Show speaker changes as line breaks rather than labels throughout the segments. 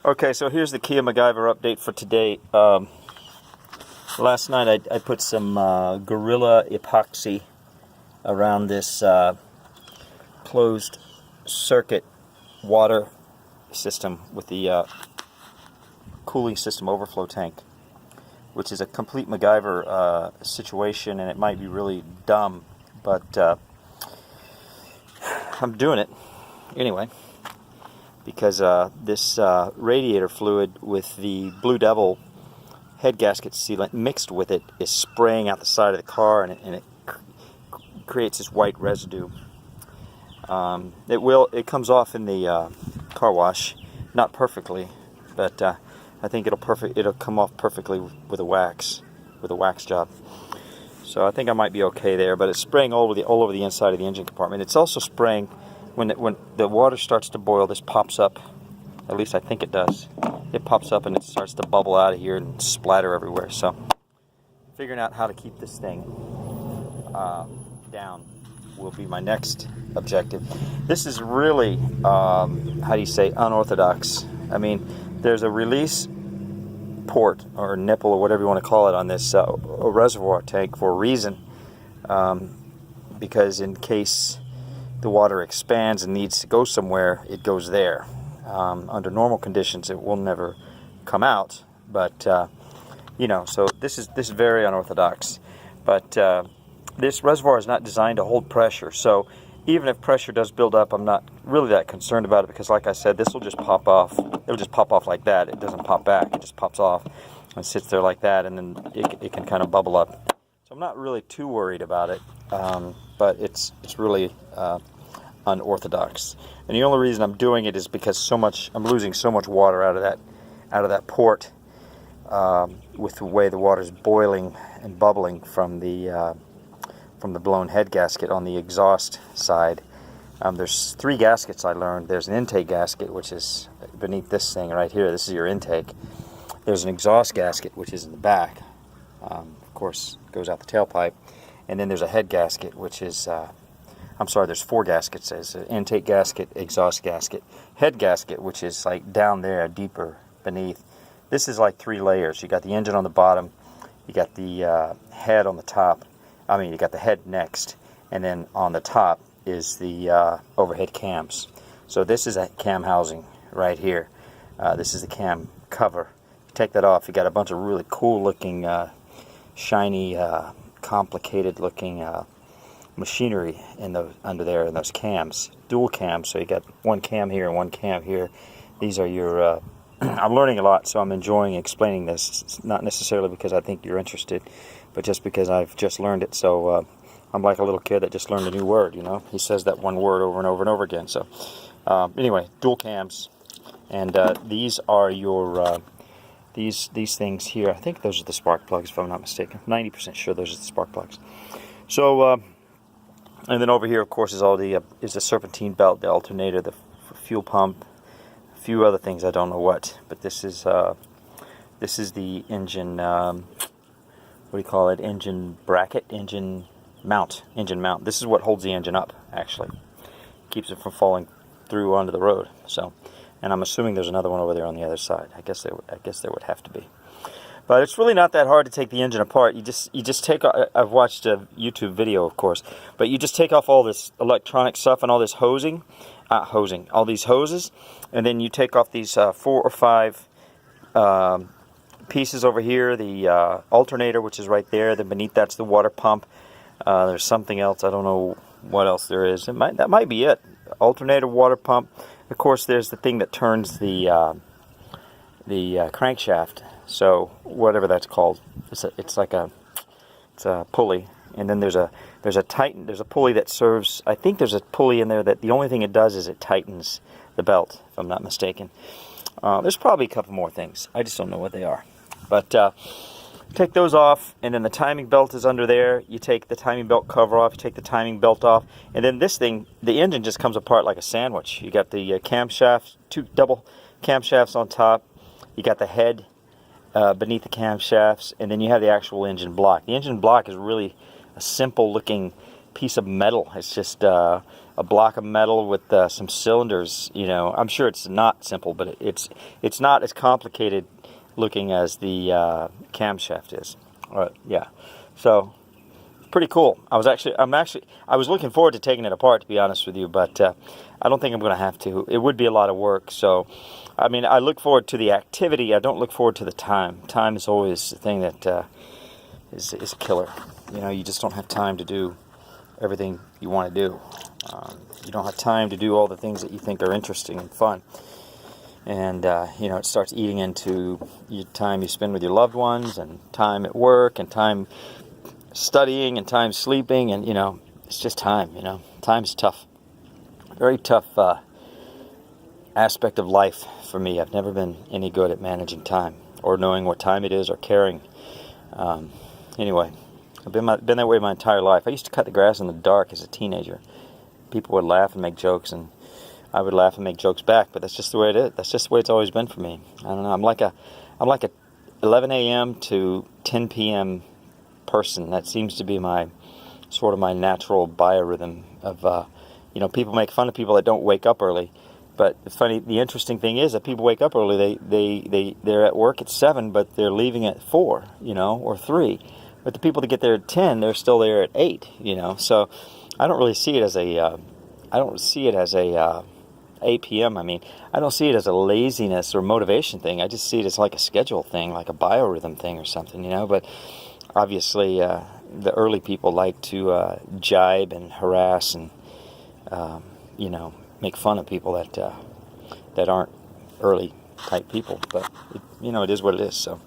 Okay, so here's the Kia-McGyver update for today. Last night I put some Gorilla epoxy around this closed circuit water system with the cooling system overflow tank, which is a complete MacGyver situation, and it might be really dumb, but I'm doing it anyway, because this radiator fluid with the Blue Devil head gasket sealant mixed with it is spraying out the side of the car, and it creates this white residue. It comes off in the car wash, not perfectly, but I think it'll come off perfectly with a wax job. So I think I might be okay there. But it's spraying all over the inside of the engine compartment. It's also spraying when the water starts to boil. This pops up. At least I think it does. It pops up and it starts to bubble out of here and splatter everywhere. So figuring out how to keep this thing down will be my next objective. This is really, how do you say, unorthodox. I mean, there's a release port or nipple or whatever you want to call it on this a reservoir tank for a reason, because in case the water expands and needs to go somewhere, it goes there. Under normal conditions, it will never come out, but you know, so this is very unorthodox. But this reservoir is not designed to hold pressure, so even if pressure does build up, I'm not really that concerned about it, because like I said, this will just pop off. It'll just pop off like that. It doesn't pop back. It just pops off and sits there like that, and then it can kind of bubble up. So I'm not really too worried about it, but it's really unorthodox. And the only reason I'm doing it is because I'm losing so much water out of that port with the way the water's boiling and bubbling from the blown head gasket on the exhaust side. There's 3 gaskets I learned. There's an intake gasket, which is beneath this thing right here. This is your intake. There's an exhaust gasket, which is in the back. Of course, goes out the tailpipe. And then there's a head gasket, which is, I'm sorry, there's 4 gaskets. There's an intake gasket, exhaust gasket, head gasket, which is like down there, deeper beneath. This is like 3 layers. You got the engine on the bottom, you got the head on the top. I mean, you got the head next, and then on the top is the overhead cams. So this is a cam housing right here. This is the cam cover. Take that off, you got a bunch of really cool looking, shiny, complicated looking machinery under there in those cams. Dual cams, so you got one cam here and one cam here. These are your I'm learning a lot, so I'm enjoying explaining this. It's not necessarily because I think you're interested, but just because I've just learned it. So I'm like a little kid that just learned a new word, you know. He says that one word over and over and over again. So anyway, dual cams, and these are your these things here. I think those are the spark plugs, if I'm not mistaken. 90% sure those are the spark plugs. So and then over here, of course, is all the serpentine belt, the alternator, the fuel pump, few other things, I don't know what, but this is the engine, what do you call it, engine bracket, engine mount. This is what holds the engine up, actually. Keeps it from falling through onto the road. So, and I'm assuming there's another one over there on the other side. I guess there would have to be. But it's really not that hard to take the engine apart. You just take. I've watched a YouTube video, of course, but you just take off all this electronic stuff and all this all these hoses, and then you take off these 4 or 5 pieces over here. The alternator, which is right there. Then beneath that's the water pump. There's something else. I don't know what else there is. That might be it. Alternator, water pump. Of course, there's the thing that turns the crankshaft. So whatever that's called, it's a pulley, and then there's a pulley that serves. I think there's a pulley in there that the only thing it does is it tightens the belt, if I'm not mistaken. There's probably a couple more things. I just don't know what they are. But take those off, and then the timing belt is under there. You take the timing belt cover off, you take the timing belt off, and then this thing, the engine just comes apart like a sandwich. You got the camshafts, 2 double camshafts on top. You got the head beneath the camshafts, and then you have the actual engine block. The engine block is really a simple looking piece of metal. It's just a block of metal with some cylinders. You know, I'm sure it's not simple, but it's not as complicated looking as the camshaft is. Yeah, so pretty cool. I was looking forward to taking it apart, to be honest with you, but I don't think I'm going to have to. It would be a lot of work. So, I mean, I look forward to the activity. I don't look forward to the time. Time is always the thing that is a killer. You know, you just don't have time to do everything you want to do. You don't have time to do all the things that you think are interesting and fun. And, you know, it starts eating into your time you spend with your loved ones, and time at work, and time studying, and time sleeping, and, you know, it's just time, you know. Time's tough. Very tough aspect of life for me. I've never been any good at managing time, or knowing what time it is, or caring. Anyway, I've been that way my entire life. I used to cut the grass in the dark as a teenager. People would laugh and make jokes, and I would laugh and make jokes back, but that's just the way it is. That's just the way it's always been for me. I don't know. I'm like a 11 a.m. to 10 p.m. person. That seems to be my sort of my natural biorhythm of, you know, people make fun of people that don't wake up early. But the interesting thing is that people wake up early. They're at work at 7, but they're leaving at 4, you know, or 3. But the people that get there at 10, they're still there at 8, you know. So I don't really see it as a 8 p.m. I mean, I don't see it as a laziness or motivation thing. I just see it as like a schedule thing, like a biorhythm thing or something, you know. But obviously, the early people like to jibe and harass and, you know, make fun of people that aren't early type people. But you know, it is what it is. So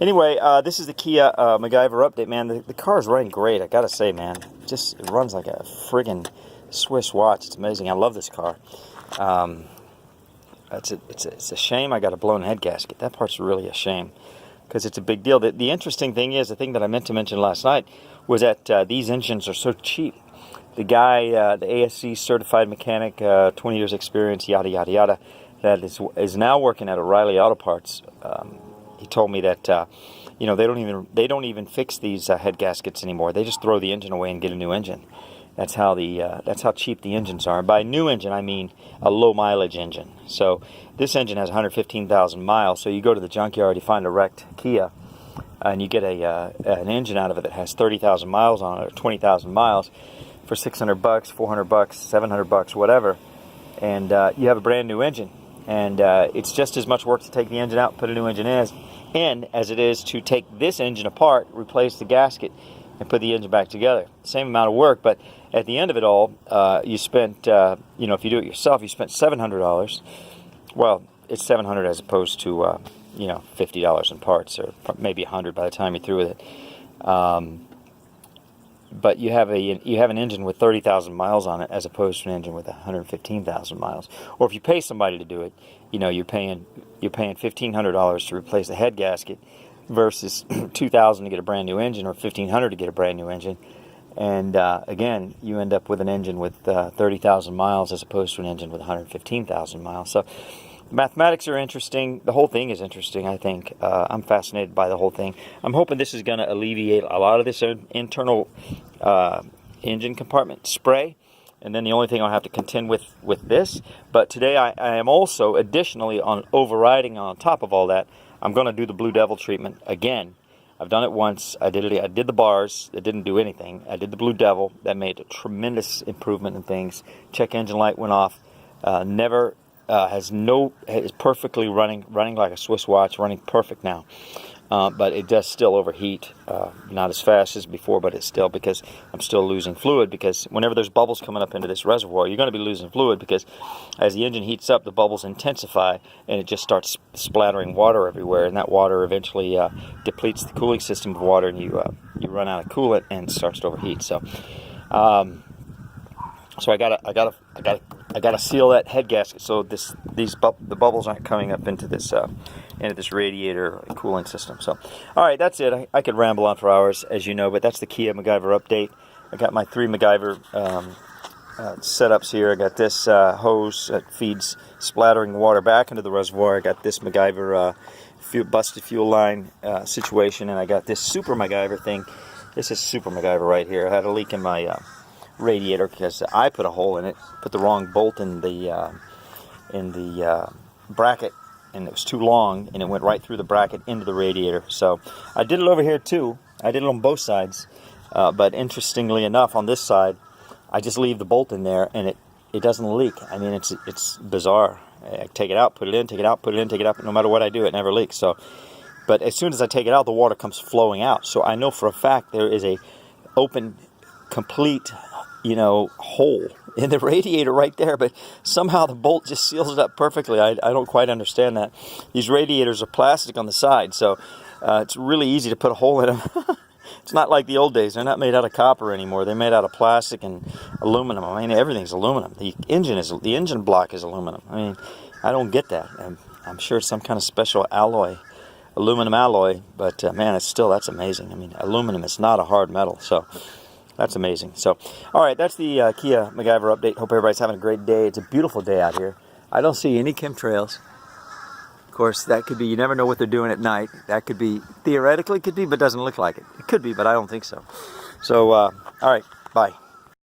anyway, this is the Kia McGyver update, man. The car is running great. I gotta say, man, it runs like a friggin' Swiss watch. It's amazing. I love this car. It's a shame I got a blown head gasket. That part's really a shame, because it's a big deal. The interesting thing is, the thing that I meant to mention last night was that these engines are so cheap. The guy, the ASC certified mechanic, 20 years experience, yada yada yada, that is now working at O'Reilly Auto Parts. He told me that you know, they don't even fix these head gaskets anymore. They just throw the engine away and get a new engine. That's how cheap the engines are. By new engine, I mean a low mileage engine. So this engine has 115,000 miles. So you go to the junkyard, you find a wrecked Kia, and you get an engine out of it that has 30,000 miles on it, or 20,000 miles, for $600, $400, $700, whatever, and you have a brand new engine. And it's just as much work to take the engine out and put a new engine in as it is to take this engine apart, replace the gasket, and put the engine back together. Same amount of work, but at the end of it all, you spent, you know, if you do it yourself, you spent $700. Well, it's $700 as opposed to, you know, $50 in parts, or maybe $100 by the time you're through with it. But you have an engine with 30,000 miles on it, as opposed to an engine with 115,000 miles. Or if you pay somebody to do it, you know, you're paying $1,500 to replace the head gasket, versus $2,000 to get a brand new engine, or $1,500 to get a brand new engine. And again, you end up with an engine with 30,000 miles as opposed to an engine with 115,000 miles. So the mathematics are interesting. The whole thing is interesting, I think. I'm fascinated by the whole thing. I'm hoping this is going to alleviate a lot of this internal engine compartment spray. And then the only thing I'll have to contend with this. But today I am also additionally overriding on top of all that, I'm going to do the Blue Devil treatment again. I've done it once. I did the bars. It didn't do anything. I did the Blue Devil. That made a tremendous improvement in things. Check engine light went off. Is perfectly running like a Swiss watch, running perfect now. But it does still overheat, not as fast as before, but it's still, because I'm still losing fluid, because whenever there's bubbles coming up into this reservoir, you're going to be losing fluid, because as the engine heats up, the bubbles intensify, and it just starts splattering water everywhere, and that water eventually depletes the cooling system of water, and you run out of coolant, and it starts to overheat. So, I gotta seal that head gasket so the bubbles aren't coming up into this radiator cooling system. So, all right, that's it. I could ramble on for hours, as you know, but that's the Kia-McGyver update. I got my 3 McGyver setups here. I got this hose that feeds splattering water back into the reservoir. I got this McGyver busted fuel line situation, and I got this Super McGyver thing. This is Super McGyver right here. I had a leak in my radiator because I put a hole in it, put the wrong bolt in the bracket, and it was too long, and it went right through the bracket into the radiator. So I did it over here too. I did it on both sides, but interestingly enough, on this side, I just leave the bolt in there, and it doesn't leak. I mean, it's bizarre. I take it out, put it in, take it out, put it in, take it out. No matter what I do, it never leaks. So, but as soon as I take it out, the water comes flowing out. So I know for a fact there is a open, complete, hole in the radiator right there. But somehow the bolt just seals it up perfectly. I don't quite understand that. These radiators are plastic on the side, so it's really easy to put a hole in them. It's not like the old days. They're not made out of copper anymore. They're made out of plastic and aluminum. I mean, everything's aluminum. The engine block is aluminum. I mean, I don't get that. I'm sure it's some kind of special alloy, aluminum alloy. But man, that's amazing. I mean, aluminum is not a hard metal, so that's amazing. So, all right, that's the Kia-McGyver update. Hope everybody's having a great day. It's a beautiful day out here. I don't see any chemtrails. Of course, that could be, you never know what they're doing at night. That could be, theoretically could be, but doesn't look like it. It could be, but I don't think so. So, all right, bye.